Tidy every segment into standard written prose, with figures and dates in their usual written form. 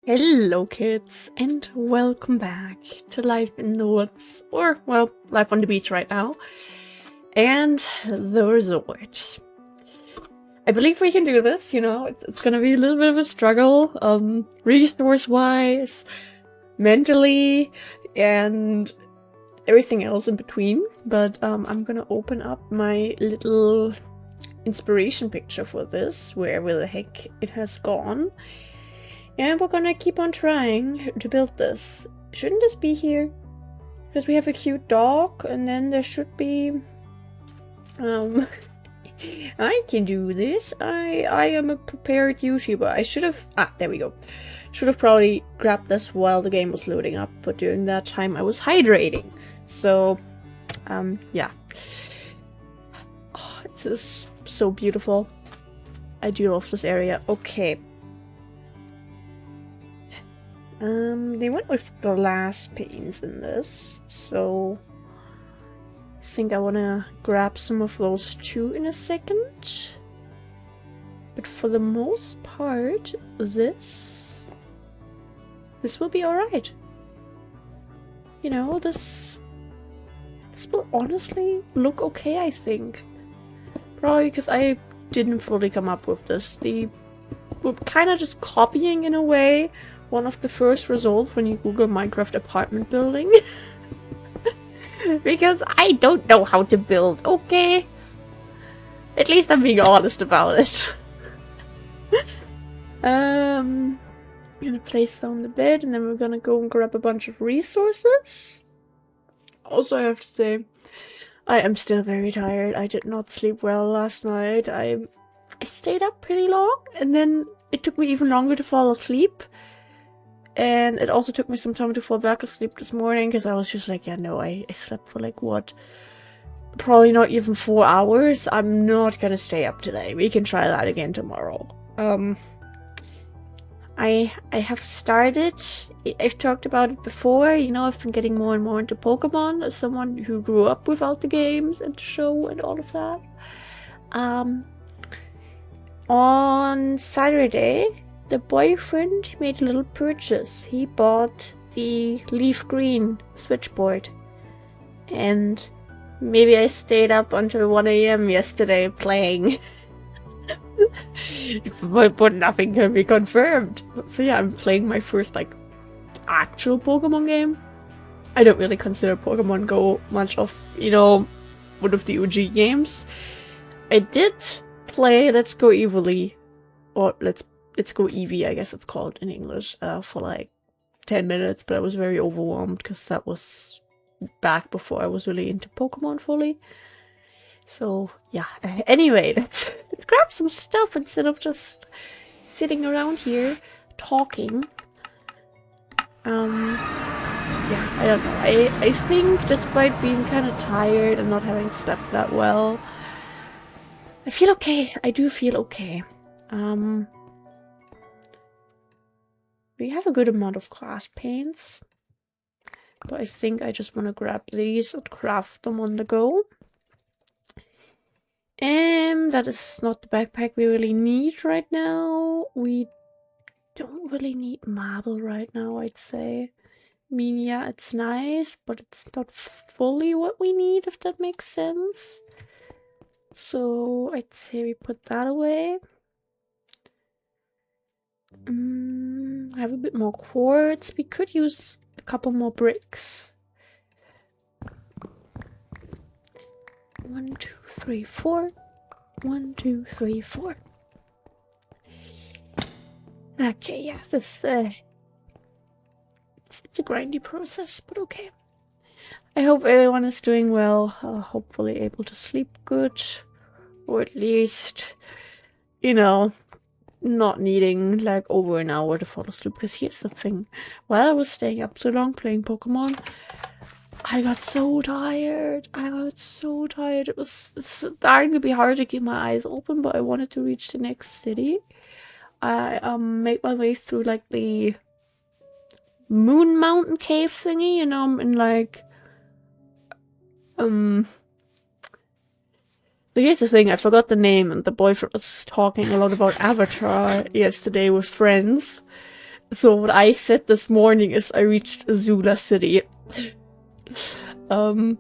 Hello kids, and welcome back to Life in the Woods, or, well, life on the beach right now, and the resort. I believe we can do this, you know, it's gonna be a little bit of a struggle, resource-wise, mentally, and everything else in between, but I'm gonna open up my little inspiration picture for this, wherever the heck it has gone. And we're gonna keep on trying to build this. Shouldn't this be here? Because we have a cute dog, and then there should be... I can do this. I am a prepared YouTuber. I should have... Ah, there we go. Should have probably grabbed this while the game was loading up, but during that time I was hydrating. So, yeah. Oh, this is so beautiful. I do love this area. Okay. They went with glass panes in this, so I think I wanna grab some of those too in a second. But for the most part, this will be alright. You know, this will honestly look okay, I think. Probably because I didn't fully come up with this. We're kind of just copying, in a way, one of the first results when you Google Minecraft apartment building. Because I don't know how to build, okay? At least I'm being honest about it. I'm gonna place down the bed, and then we're gonna go and grab a bunch of resources. Also, I have to say, I am still very tired. I did not sleep well last night. I stayed up pretty long, and then it took me even longer to fall asleep. And it also took me some time to fall back asleep this morning, because I was just like, yeah, no, I slept for like, what? Probably not even 4 hours. I'm not gonna stay up today. We can try that again tomorrow. I have started, I've talked about it before, you know, I've been getting more and more into Pokemon as someone who grew up without the games and the show and all of that. On Saturday, the boyfriend made a little purchase. He bought the leaf green switchboard. And maybe I stayed up until 1 AM yesterday playing. But nothing can be confirmed. So yeah, I'm playing my first, like, actual Pokemon game. I don't really consider Pokemon Go much of, you know, one of the OG games. I did play Let's Go Evilly, or Let's Go Eevee, I guess it's called in English, for like 10 minutes, but I was very overwhelmed because that was back before I was really into Pokemon fully. So yeah, anyway, let's grab some stuff instead of just sitting around here talking. Yeah, I don't know. I think despite being kind of tired and not having slept that well, I feel okay. I do feel okay. We have a good amount of glass panes, but I think I just want to grab these and craft them on the go. That is not the backpack we really need right now. We don't really need marble right now, I'd say. I mean, yeah, it's nice, but it's not fully what we need, if that makes sense. So I'd say we put that away. I have a bit more quartz. We could use a couple more bricks. 1, 2, 3, 4. 1, 2, 3, 4. Okay, yeah, this it's a grindy process, but okay. I hope everyone is doing well. Hopefully able to sleep good, or at least, you know, not needing like over an hour to fall asleep. Because here's the thing, while I was staying up so long playing Pokemon, I got so tired. It was starting to be hard to keep my eyes open, but I wanted to reach the next city. I made my way through like the Moon Mountain cave thingy, and I'm in like But here's the thing, I forgot the name, and the boyfriend was talking a lot about Avatar yesterday with friends. So what I said this morning is I reached Azula City. I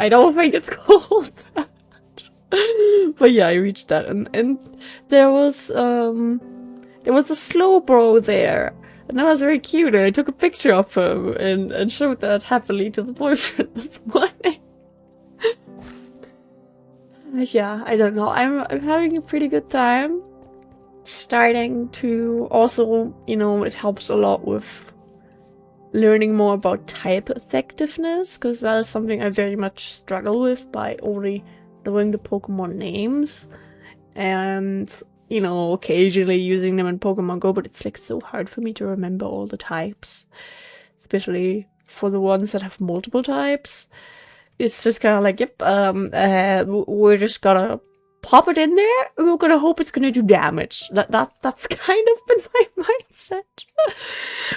don't think it's called that. But yeah, I reached that, and there was a slow bro there, and that was very cute. And I took a picture of him and showed that happily to the boyfriend this morning. Yeah, I don't know. I'm having a pretty good time. Starting to also, you know, it helps a lot with learning more about type effectiveness, because that is something I very much struggle with by only knowing the Pokemon names and, you know, occasionally using them in Pokemon Go, but it's like so hard for me to remember all the types, especially for the ones that have multiple types. It's just kind of like, yep, we're just gonna pop it in there, and we're gonna hope it's gonna do damage. That's kind of been my mindset,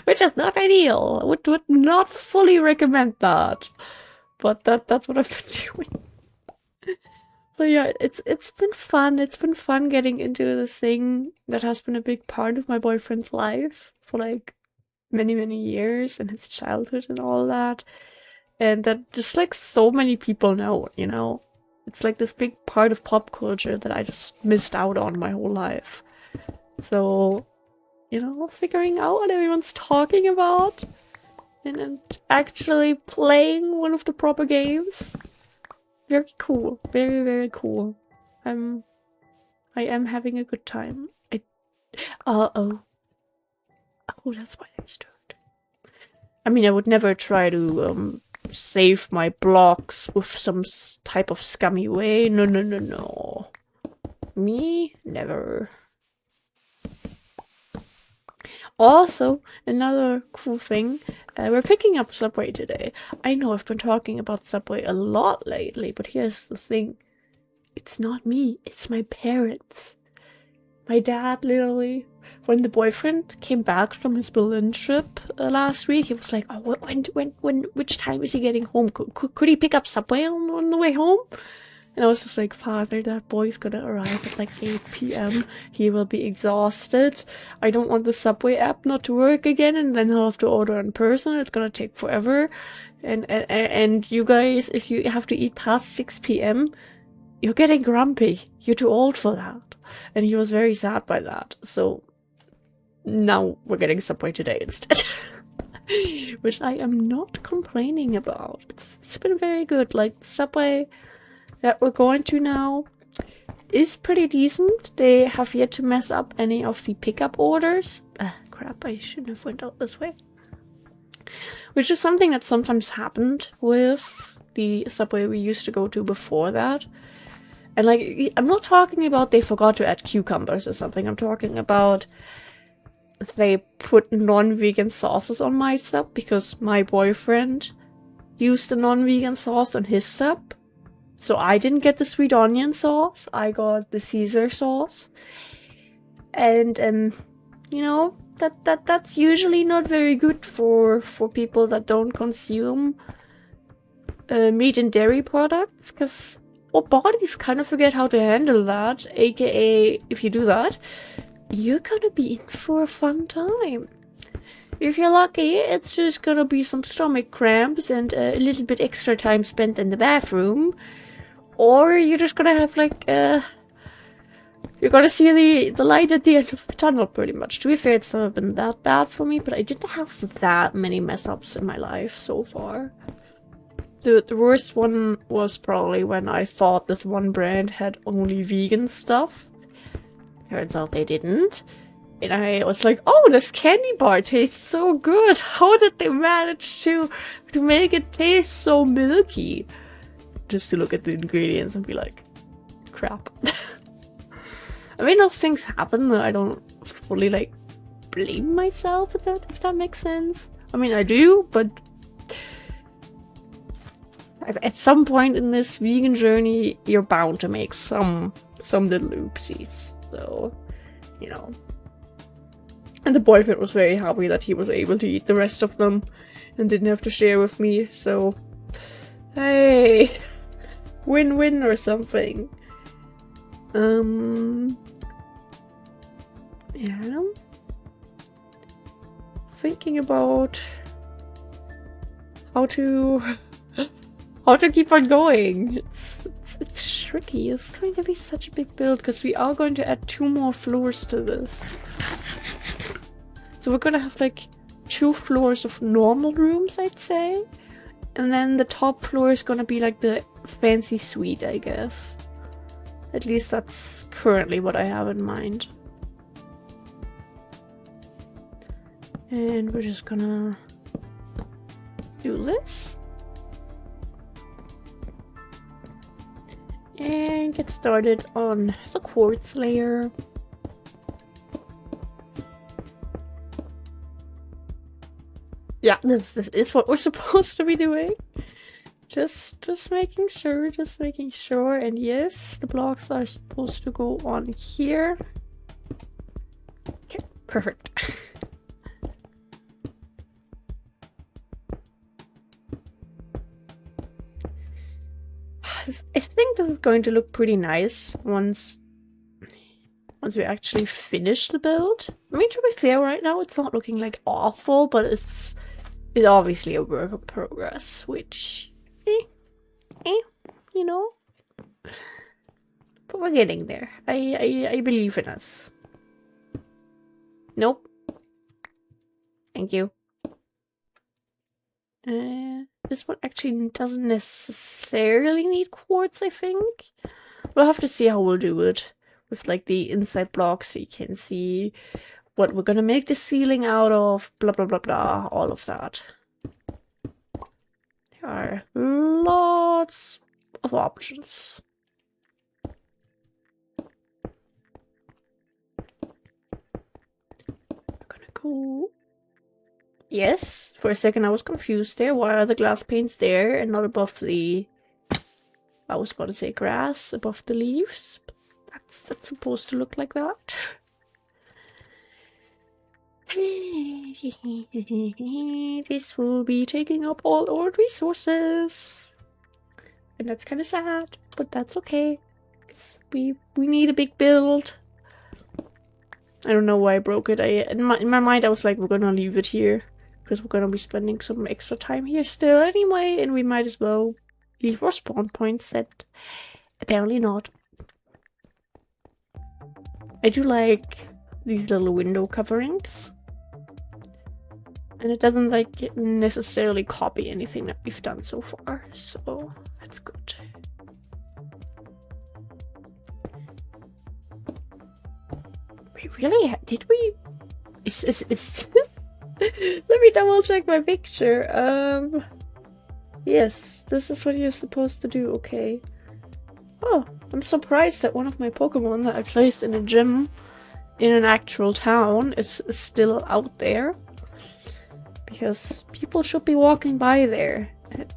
which is not ideal. Would not fully recommend that, but that's what I've been doing. But yeah, it's been fun. It's been fun getting into this thing that has been a big part of my boyfriend's life for like many years, and his childhood and all that. And that just like so many people know, you know? It's like this big part of pop culture that I just missed out on my whole life. So, you know, figuring out what everyone's talking about and actually playing one of the proper games. Very cool. Very cool. I am having a good time. Oh, that's why I stirred. I mean, I would never try to save my blocks with some type of scummy way. No. Me? Never. Also, another cool thing, we're picking up Subway today. I know I've been talking about Subway a lot lately, but here's the thing. It's not me, it's my parents. My dad literally, when the boyfriend came back from his Berlin trip last week, he was like, oh, which time is he getting home? Could he pick up Subway on the way home? And I was just like, Father, that boy's gonna arrive at like 8 p.m. He will be exhausted. I don't want the Subway app not to work again, and then he'll have to order in person. It's gonna take forever. And you guys, if you have to eat past 6 p.m., you're getting grumpy. You're too old for that. And he was very sad by that. So now we're getting Subway today instead. Which I am not complaining about. It's been very good. Like, Subway that we're going to now is pretty decent. They have yet to mess up any of the pickup orders. Crap, I shouldn't have went out this way. Which is something that sometimes happened with the Subway we used to go to before that. And like, I'm not talking about they forgot to add cucumbers or something. I'm talking about they put non-vegan sauces on my sub because my boyfriend used a non-vegan sauce on his sub. So I didn't get the sweet onion sauce. I got the Caesar sauce. And you know, that's usually not very good for people that don't consume meat and dairy products, because our bodies kind of forget how to handle that. AKA, if you do that, you're gonna be in for a fun time. If you're lucky, it's just gonna be some stomach cramps and a little bit extra time spent in the bathroom. Or you're just gonna have like, you're gonna see the light at the end of the tunnel, pretty much. To be fair, it's never been that bad for me, but I didn't have that many mess-ups in my life so far. The worst one was probably when I thought this one brand had only vegan stuff. Turns out they didn't. And I was like, oh, this candy bar tastes so good. How did they manage to make it taste so milky? Just to look at the ingredients and be like, crap. I mean, those things happen. I don't fully, like, blame myself if that makes sense. I mean, I do, but at some point in this vegan journey, you're bound to make some little oopsies. So, you know. And the boyfriend was very happy that he was able to eat the rest of them and didn't have to share with me. So, hey, win-win or something. Yeah. thinking about how to keep on going. It's tricky. It's going to be such a big build because we are going to add 2 more floors to this. So we're gonna have like 2 floors of normal rooms, I'd say. And then the top floor is gonna be like the fancy suite, I guess. At least that's currently what I have in mind. And we're just gonna do this. And get started on the quartz layer. Yeah, this is what we're supposed to be doing. Just making sure, and yes, the blocks are supposed to go on here. Okay, perfect. I think this is going to look pretty nice once we actually finish the build. I mean, to be fair, right now it's not looking like awful, but it's obviously a work in progress, which, you know. But we're getting there. I believe in us. Nope. Thank you. This one actually doesn't necessarily need quartz, I think. We'll have to see how we'll do it with like the inside blocks so you can see what we're gonna make the ceiling out of, blah blah blah blah, all of that. There are lots of options. We're gonna go... Yes, for a second I was confused there. Why are the glass panes there and not above the... I was about to say grass, above the leaves. But that's supposed to look like that. This will be taking up all our resources. And that's kind of sad, but that's okay. 'Cause we need a big build. I don't know why I broke it. In my mind I was like, we're gonna leave it here. Because we're gonna be spending some extra time here still anyway, and we might as well leave our spawn point set. Apparently not. I do like these little window coverings. And it doesn't like necessarily copy anything that we've done so far, so that's good. We really did we? Is Let me double check my picture. Yes, this is what you're supposed to do, okay. Oh, I'm surprised that one of my Pokemon that I placed in a gym in an actual town is still out there. Because people should be walking by there.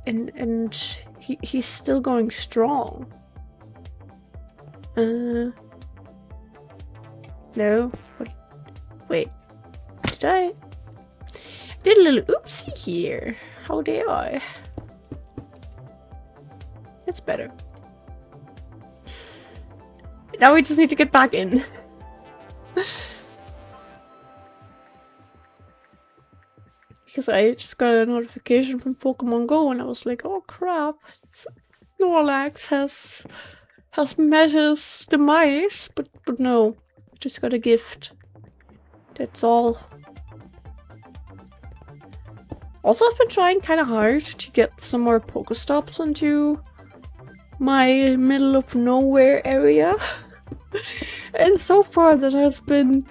And he's still going strong. No. What? Wait. Did I? Did a little oopsie here. How dare I? It's better. Now we just need to get back in. Because I just got a notification from Pokemon Go and I was like, oh crap. Snorlax has met his demise. But no. I just got a gift. That's all. Also, I've been trying kind of hard to get some more Pokestops into my middle of nowhere area. And so far that has been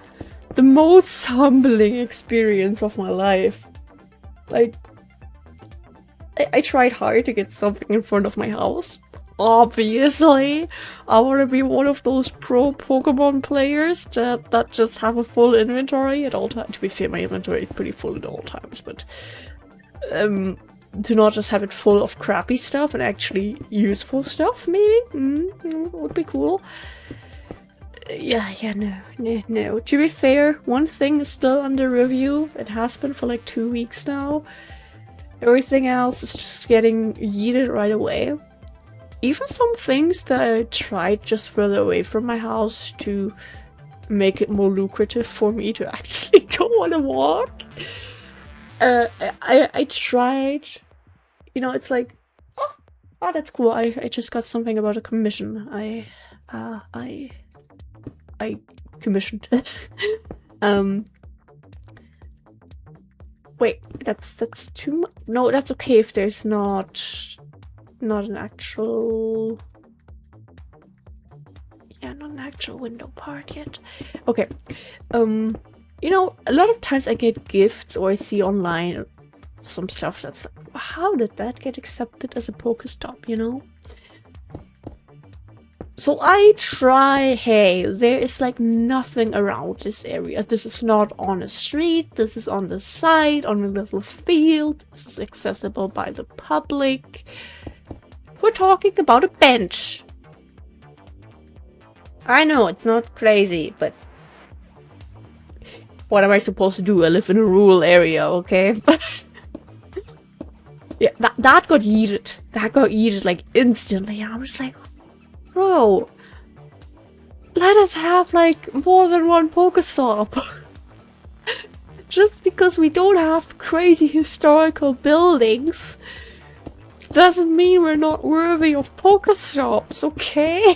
the most humbling experience of my life. Like, I tried hard to get something in front of my house. Obviously, I want to be one of those pro Pokemon players that just have a full inventory at all times. To be fair, my inventory is pretty full at all times, but to not just have it full of crappy stuff and actually useful stuff, maybe? Would be cool. No. To be fair, one thing is still under review. It has been for like 2 weeks now. Everything else is just getting yeeted right away. Even some things that I tried just further away from my house to make it more lucrative for me to actually go on a walk. I tried, you know, it's like, oh, that's cool. I just got something about a commission. I commissioned. Wait, that's too much. No, that's okay if there's not an actual. Yeah, not an actual window part yet. Okay. You know, a lot of times I get gifts or I see online some stuff that's like, how did that get accepted as a Pokestop, you know? So I try, hey, there is like nothing around this area. This is not on a street, this is on the side, on a little field, this is accessible by the public. We're talking about a bench. I know, it's not crazy, but what am I supposed to do? I live in a rural area, okay? Yeah, that got yeeted. That got yeeted like instantly. I was like, bro, let us have like more than one Pokestop. Just because we don't have crazy historical buildings doesn't mean we're not worthy of Pokestops, okay?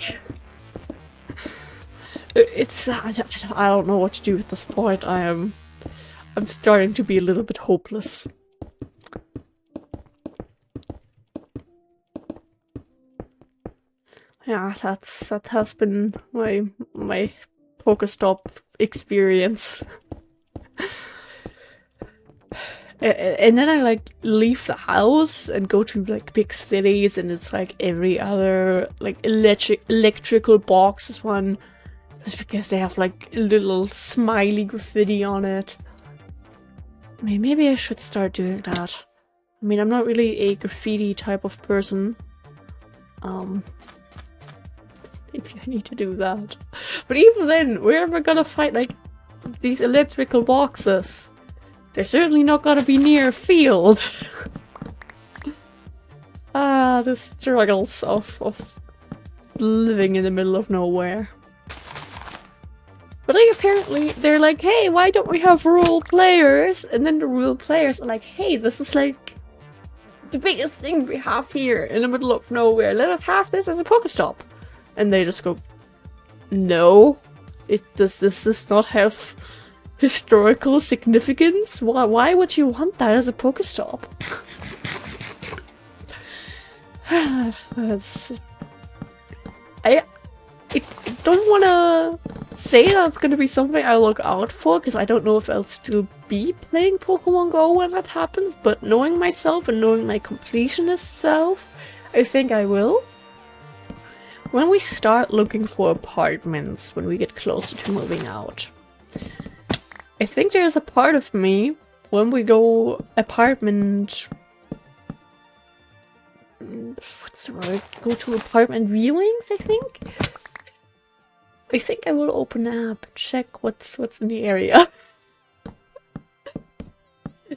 It's I don't know what to do at this point. I'm starting to be a little bit hopeless. Yeah, that has been my Pokestop experience. And then I like leave the house and go to like big cities, and it's like every other like electrical box is one. It's because they have like a little smiley graffiti on it. I mean, maybe I should start doing that. I mean, I'm not really a graffiti type of person. Maybe I need to do that. But even then, where am I gonna find like these electrical boxes? They're certainly not gonna be near a field. The struggles of living in the middle of nowhere. But like apparently they're like, hey, why don't we have rural players? And then the rural players are like, hey, this is like the biggest thing we have here in the middle of nowhere. Let us have this as a Pokestop. And they just go, no, this does not have historical significance. Why would you want that as a Pokestop? I don't want to say that's going to be something I look out for, because I don't know if I'll still be playing Pokemon Go when that happens, but knowing myself and knowing my completionist self, I think I will. When we start looking for apartments, when we get closer to moving out, I think there's a part of me, when we go apartment... what's the word? Go to apartment viewings, I think? I think I will open an app and check what's in the area.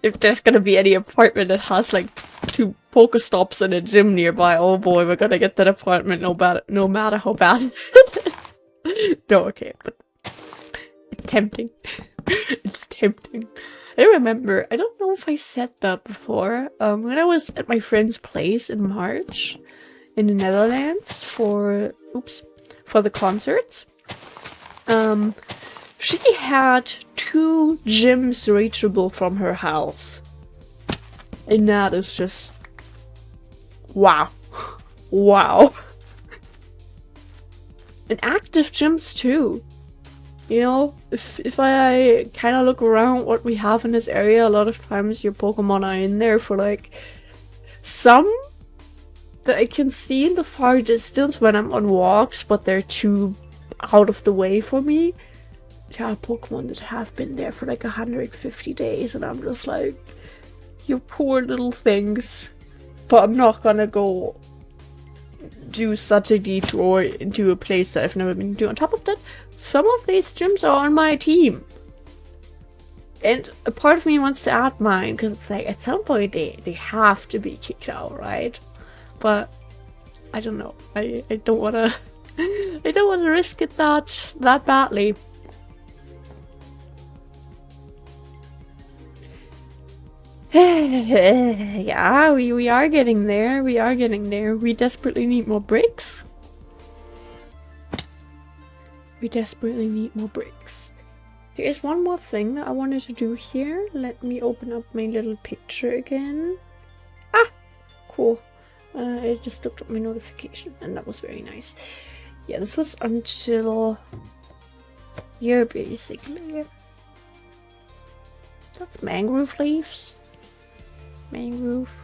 If there's gonna be any apartment that has like 2 Pokestops and a gym nearby, oh boy, we're gonna get that apartment no matter how bad it is. No, okay, but it's tempting. It's tempting. I remember, I don't know if I said that before, when I was at my friend's place in March in the Netherlands for the concerts. She had 2 gyms reachable from her house. And that is just... wow. Wow. And active gyms too. You know, if I kind of look around what we have in this area, a lot of times your Pokemon are in there for like... some that I can see in the far distance when I'm on walks, but they're too out of the way for me. There are Pokemon that have been there for like 150 days, and I'm just like, you poor little things. But I'm not gonna go do such a detour into a place that I've never been to. On top of that, some of these gyms are on my team. And a part of me wants to add mine, because it's like, at some point they have to be kicked out, right? But I don't know. I don't wanna I don't wanna risk it that badly. Yeah, we are getting there. We are getting there. We desperately need more bricks. We desperately need more bricks. There is one more thing that I wanted to do here. Let me open up my little picture again. Ah! Cool. I just looked at my notification and that was very nice. Yeah, this was until here, basically. That's mangrove leaves. Mangrove.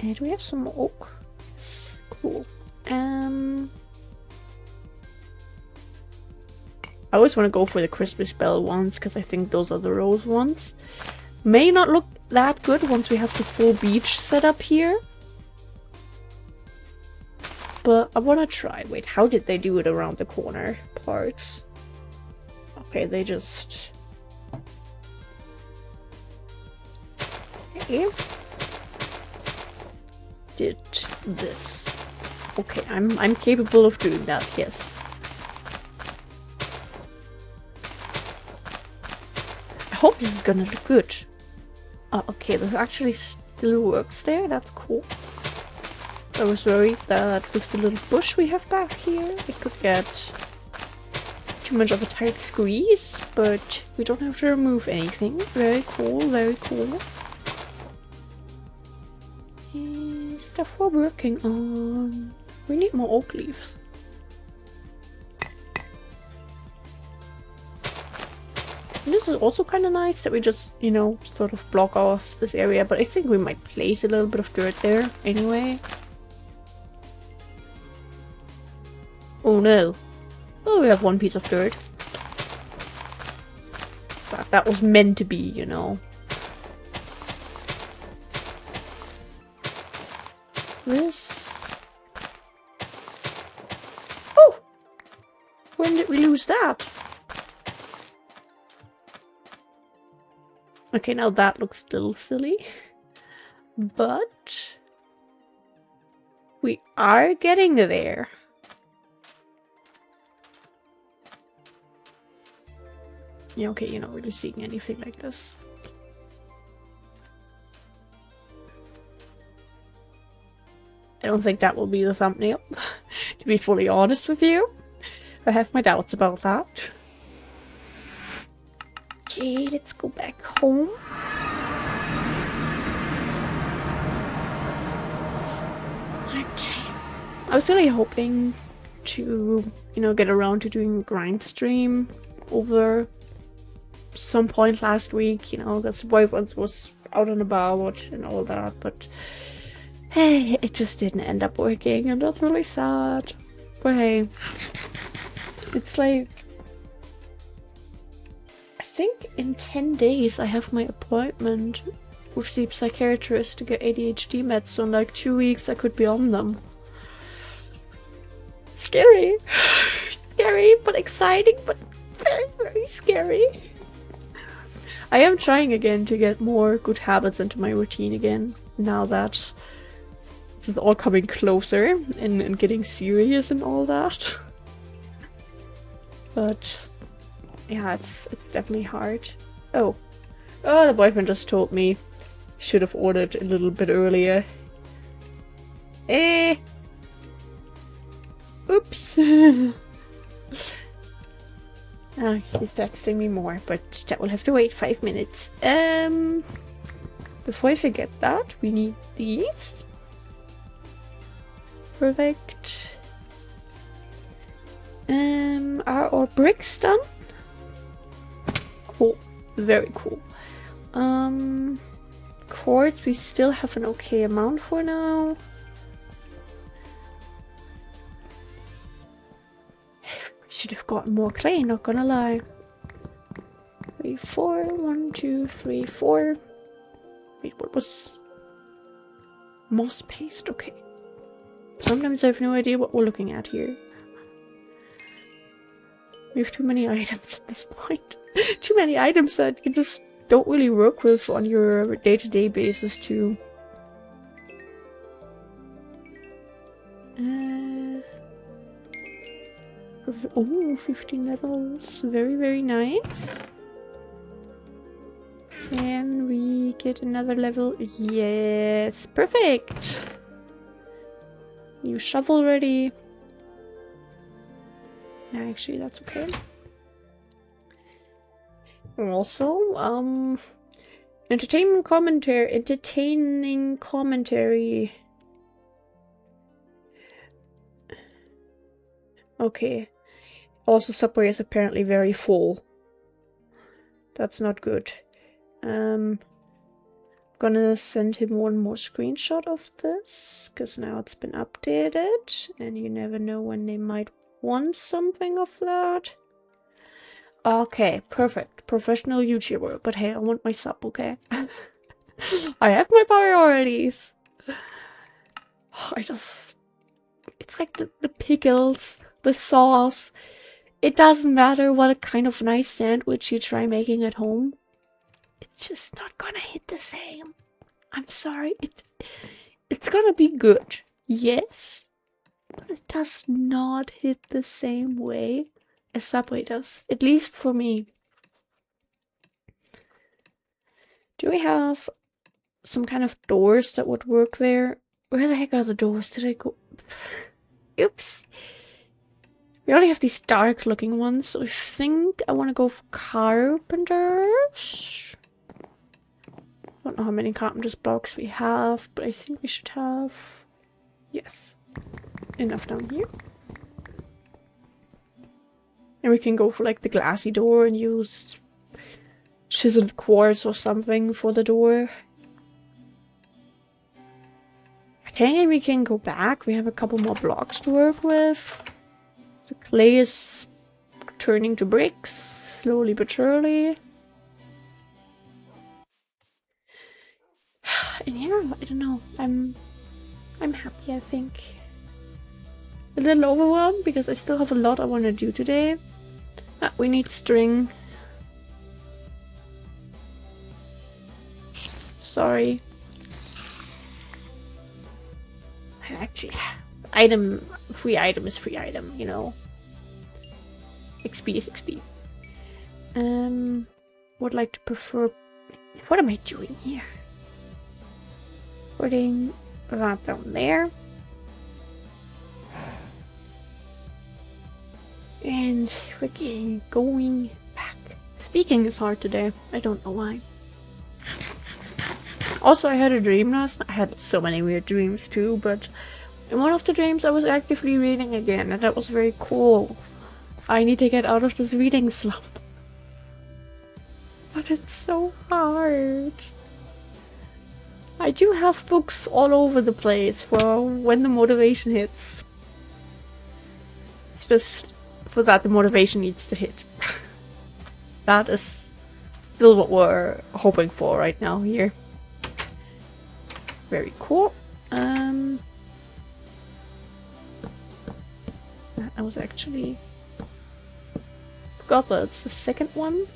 And do we have some oak? Yes. Cool. I always want to go for the Christmas bell ones because I think those are the rose ones. May not look that good once we have the full beach set up here. But I want to try. Wait, how did they do it around the corner parts? Okay, they just... Okay. Did this. Okay, I'm capable of doing that, yes. I hope this is gonna look good. Oh, okay, this actually still works there, that's cool. I was worried that with the little bush we have back here, it could get too much of a tight squeeze, but we don't have to remove anything. Very cool, very cool. Stuff we're working on. We need more oak leaves. And this is also kind of nice that we just, you know, sort of block off this area, but I think we might place a little bit of dirt there anyway. Oh no. Oh, we have one piece of dirt. That was meant to be, you know. This... Oh! When did we lose that? Okay, now that looks a little silly. But... we are getting there. Yeah, okay, you're not really seeing anything like this. I don't think that will be the thumbnail, to be fully honest with you. I have my doubts about that. Okay, let's go back home. Okay. I was really hoping to, you know, get around to doing a grind stream over some point last week, you know, because the boyfriend was out and about and all that, but hey, it just didn't end up working, and that's really sad. But hey, it's like, I think in 10 days I have my appointment with the psychiatrist to get ADHD meds, so in like 2 weeks I could be on them. Scary. Scary, but exciting, but very, very scary. I am trying again to get more good habits into my routine again, now that it's all coming closer and getting serious and all that. But yeah, it's definitely hard. Oh, the boyfriend just told me should have ordered a little bit earlier. Oops. He's texting me more, but that will have to wait 5 minutes. Before I forget that, we need these. Perfect. Are our bricks done? Cool. Very cool. Quartz, we still have an okay amount for now. Should have gotten more clay, not gonna lie. 3, 4, 1, 2, 3, 4. Wait, what was moss paste? Okay. Sometimes I have no idea what we're looking at here. We have too many items at this point. Too many items that you just don't really work with on your day-to-day basis too. Oh, 15 levels. Very, very nice. Can we get another level? Yes, perfect. New shovel ready. No, actually, that's okay. Also, entertaining commentary. Okay. Also, Subway is apparently very full. That's not good. Gonna send him one more screenshot of this, because now it's been updated, and you never know when they might want something of that. Okay, perfect. Professional YouTuber, but hey, I want my sub, okay? I have my priorities. It's like the pickles, the sauce. It doesn't matter what kind of nice sandwich you try making at home. It's just not gonna hit the same. I'm sorry. It's gonna be good. Yes. But it does not hit the same way as Subway does. At least for me. Do we have some kind of doors that would work there? Where the heck are the doors? Did I go? Oops. We only have these dark looking ones, so I think I want to go for carpenters. I don't know how many carpenters blocks we have, but I think we should have... Yes. Enough down here. And we can go for like the glassy door and use chiseled quartz or something for the door. I think we can go back. We have a couple more blocks to work with. The clay is turning to bricks, slowly but surely. And yeah, I don't know. I'm happy, I think. A little overwhelmed because I still have a lot I want to do today. We need string. Sorry. Actually, free item is free item, you know. XP is XP. Would like to prefer... What am I doing here? Putting that down there. And we're going back. Speaking is hard today. I don't know why. Also, I had a dream last night. I had so many weird dreams too, but in one of the dreams I was actively reading again, and that was very cool. I need to get out of this reading slump. But it's so hard. I do have books all over the place for when the motivation hits. It's just for that the motivation needs to hit. That is still what we're hoping for right now here. Very cool. That was actually... Forgot that's the second one.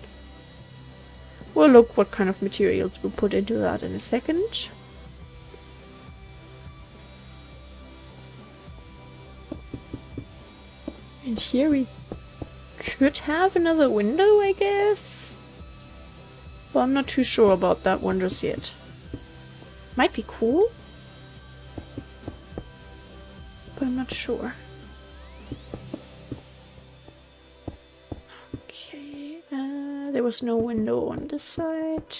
We'll look what kind of materials we'll put into that in a second. And here we could have another window, I guess? Well, I'm not too sure about that one just yet. Might be cool, but I'm not sure. Okay, there was no window on this side.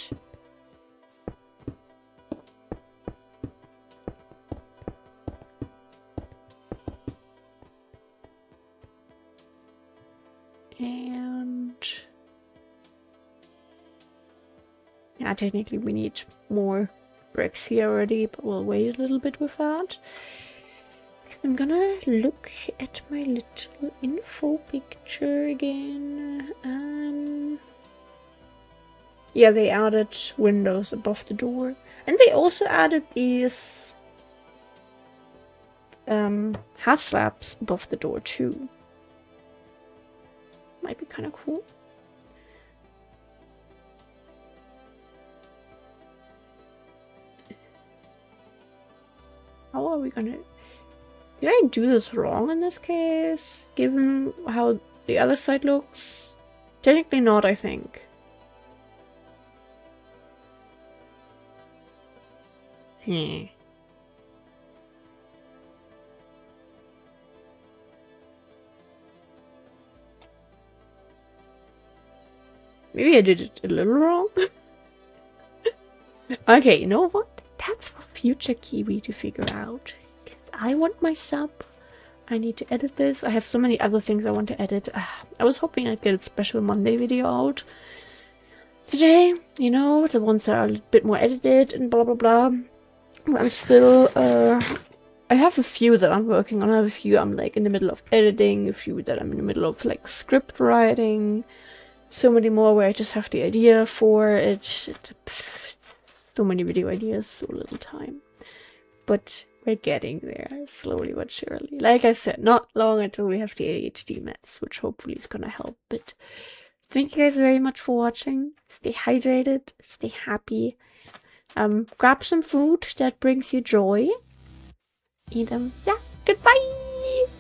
And yeah, technically we need more bricks here already, but we'll wait a little bit with that. I'm gonna look at my little info picture again. Yeah, they added windows above the door, and they also added these half slabs above the door too. Might be kind of cool. How are we gonna... Did I do this wrong in this case? Given how the other side looks? Technically not, I think. Hmm. Maybe I did it a little wrong. Okay, you know what? That's for future Kiwi to figure out. I want my sub. I need to edit this. I have so many other things I want to edit. I was hoping I'd get a special Monday video out today. You know, the ones that are a little bit more edited and blah blah blah. I'm still, I have a few that I'm working on. I have a few I'm like in the middle of editing, a few that I'm in the middle of like script writing. So many more where I just have the idea for it. So many video ideas, so little time. But we're getting there, slowly but surely. Like I said, not long until we have the ADHD meds, which hopefully is gonna help. But thank you guys very much for watching. Stay hydrated, stay happy. Grab some food that brings you joy. And yeah,